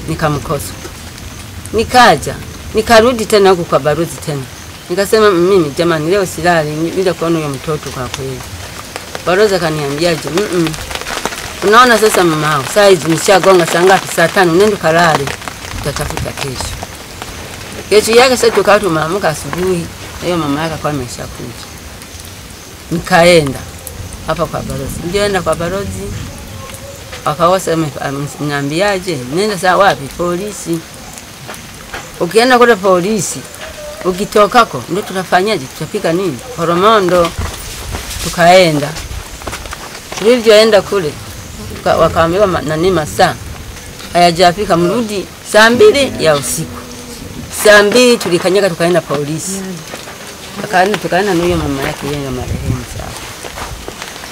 nikamkosa. Nikaja, nikarudi tena huko kwa balozi tena. Nikasema mimi jamani leo silali bila kuona huyo mtoto kwa kweli. Balozi akaniambiaje? Unaona sasa mamao, saa hizi nishagonga saa ngapi? Saa 5, nenda kalale. Tutatafuta kesho. Kesho yake sasa tukawa tumeamka asubuhi, hiyo mama yake kwa ameshakuja. Nikaenda hapa kwa balozi. Nilienda kwa balozi. Akawasa mniambiaje? Nenda saa wapi? Polisi. Ukienda kule polisi, ukitokako ndio tunafanyaje? Tutapika nini? Horomondo. Tukaenda. Tulivyoenda kule wakaambiwa nani masaa hayajafika, mrudi saa 2 ya usiku. Saa 2 tulikanyaga tukaenda polisi. Tukaenda na huyo mama yake yeye marehemu sasa.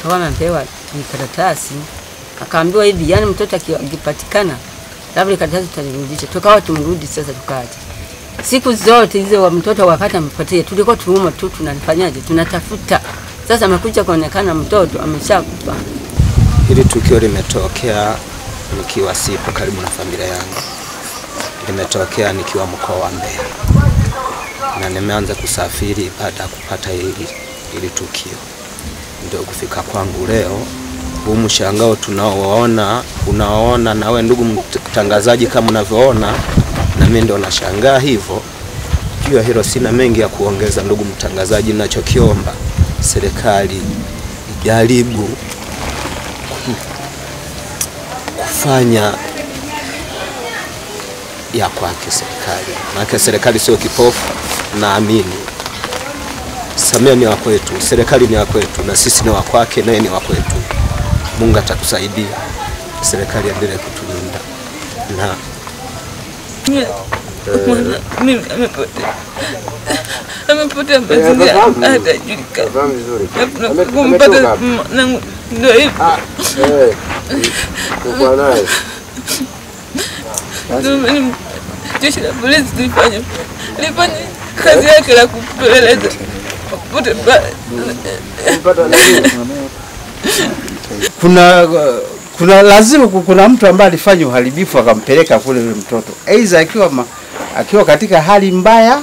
Kama ampewa karatasi, akaambiwa hivi, yani mtoto akipatikana labda karatasi tutarudisha. Tukawa tumrudi sasa tukaja. Siku zote hizo wa mtoto wakati amepotea tulikuwa tuuma tu tunafanyaje? Tunatafuta. Sasa amekuja kuonekana mtoto ameshakufa. Hili tukio limetokea nikiwa sipo karibu na familia yangu. Limetokea nikiwa mkoa wa Mbeya. Na nimeanza kusafiri baada ya kupata hili tukio. Ndio kufika kwangu leo. Huu mshangao unaoona nawe ndugu mtangazaji kama unavyoona, na mimi ndio nashangaa hivyo. Jua hilo sina mengi ya kuongeza ndugu mtangazaji, ninachokiomba serikali ijaribu kufanya ya kwake serikali. Maana serikali sio kipofu, naamini. Samia ni wa kwetu, serikali ni wa kwetu, na sisi ni wa kwake, naye ni wa kwetu. Mungu atatusaidia. Serikali endelee kutulinda. Na mimi amepotea mazingira hatajulikana. Kumpata ndio hivi. Kwa naye. Jeshi la polisi lifanya kazi yake la kupeleleza. Kuna lazima kuna mtu ambaye alifanya uharibifu akampeleka kule yule mtoto. Aidha akiwa katika hali mbaya,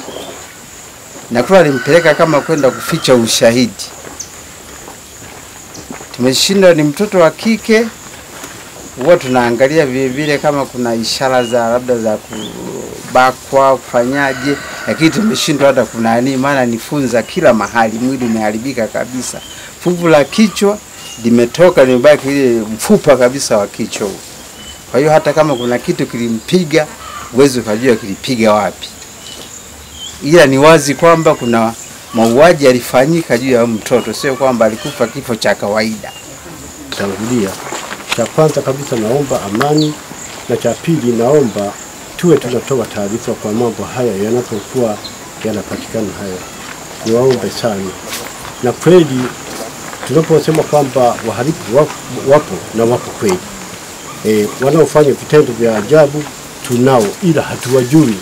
na kwa alimpeleka kama kwenda kuficha ushahidi. Tumeshinda ni mtoto wa kike. Huwa tunaangalia vile kama kuna ishara za labda za kubakwa kufanyaje, lakini tumeshindwa hata kuna nini, maana nifunza kila mahali, mwili umeharibika kabisa. Fuvu la kichwa limetoka, limebaki ile mfupa kabisa wa kichwa. Kwa hiyo hata kama kuna kitu kilimpiga, uwezo kujua kilipiga wapi. Ila ni wazi kwamba kuna mauaji yalifanyika juu ya mtoto, sio kwamba alikufa kifo cha kawaida. Tangulia. Cha kwanza kabisa naomba amani, na cha pili naomba tuwe tunatoa taarifa kwa mambo haya yanapokuwa yanapatikana haya. Niwaombe sana. Na kweli tunaposema kwamba wahalifu wapo na wapo kweli. Wanaofanya vitendo vya ajabu tunao, ila hatuwajui.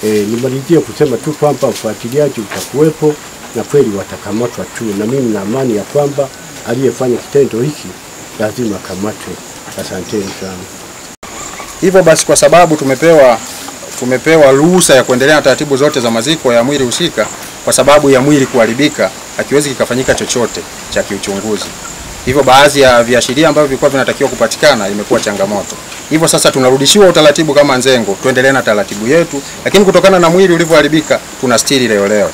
Nimalizie kusema tu kwamba ufuatiliaji utakuwepo na kweli watakamatwa tu, na mimi na amani ya kwamba aliyefanya kitendo hiki lazima akamatwe. Asanteni sana. Hivyo basi, kwa sababu tumepewa ruhusa ya kuendelea na taratibu zote za maziko ya mwili husika, kwa sababu ya mwili kuharibika hakiwezi kikafanyika chochote cha kiuchunguzi. Hivyo baadhi ya viashiria ambavyo vilikuwa vinatakiwa kupatikana imekuwa changamoto. Hivyo sasa tunarudishiwa utaratibu kama Nzengo, tuendelee na taratibu yetu, lakini kutokana na mwili ulivyoharibika tunastiri leo.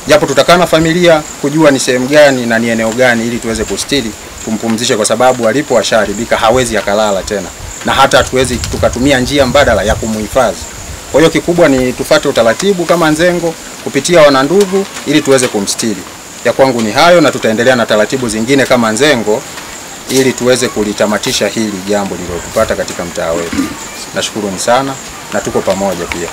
Japo tutakaa na familia kujua ni sehemu gani na ni eneo gani ili tuweze kustiri, tumpumzishe, kwa sababu alipo ashaharibika hawezi akalala tena. Na hata hatuwezi tukatumia njia mbadala ya kumuhifadhi. Kwa hiyo kikubwa ni tufuate utaratibu kama Nzengo kupitia wanandugu ili tuweze kumstiri. Ya kwangu ni hayo, na tutaendelea na taratibu zingine kama Nzengo ili tuweze kulitamatisha hili jambo lililotupata katika mtaa wetu. Nashukuru sana na tuko pamoja pia.